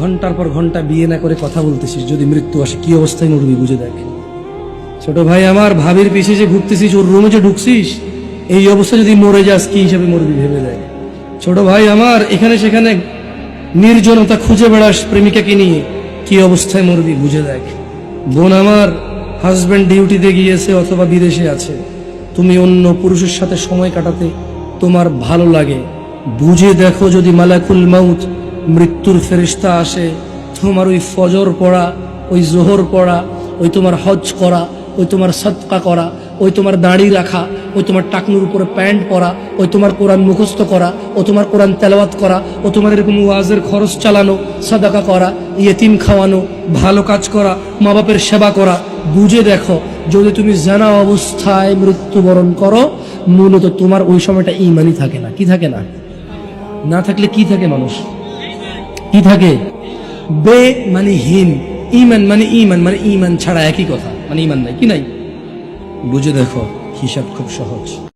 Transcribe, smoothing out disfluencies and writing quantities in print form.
ঘন্টার পর ঘন্টা বিয়ে না করে কথা বলতেছিস, যদি মৃত্যু আসে কি অবস্থায় মরবি বুঝে দেখ। ছোট ভাই আমার, ভাবির পিছে যে ঘুরতেছিস, ওর রুমে যে ঢুকছিস, এই অবস্থা যদি মরে যাস কি হিসাবে মরবি ভেবে দেখ। ছোট ভাই আমার, এখানে সেখানে নির্জনতা খুঁজে বেড়াস প্রেমিকাকে নিয়ে, কি অবস্থায় মরবি বুঝে দেখ। বোন আমার, হাজবেন্ড ডিউটিতে গিয়েছে অথবা বিদেশে আছে, তুমি অন্য পুরুষের সাথে সময় কাটাতে তোমার ভালো লাগে, বুঝে দেখো যদি মালাকুল মাউত মৃত্যুর ফেরেশতা আসে, তোমার ওই ফজর পড়া, ওই জোহর পড়া, ওই তোমার হজ করা, ওই তোমার সদকা করা, ওই তোমার দাড়ি রাখা, ওই তোমার টাকনুর উপরে প্যান্ট পরা, ওই তোমার কোরআন মুখস্থ করা, ও তোমার কোরআন তেলাওয়াত করা, ও তোমার এরকম ওয়াজের খরচ চালানো, সাদাকা করা, ইয়েতিম খাওয়ানো, ভালো কাজ করা, মা বাপের সেবা করা, বুঝে দেখো যদি তুমি জানা অবস্থায় মৃত্যুবরণ করো, মূলত তোমার ওই সময়টা ঈমানই থাকে না। কি থাকে না? না থাকলে কি থাকে মানুষ? কি থাকে? বে মানে হীন, ঈমান মানে ঈমান, মানে ঈমান ছাড়া একই কথা, মানে ঈমান নাই, কি নাই? বুঝে দেখো, হিসাব খুব সহজ।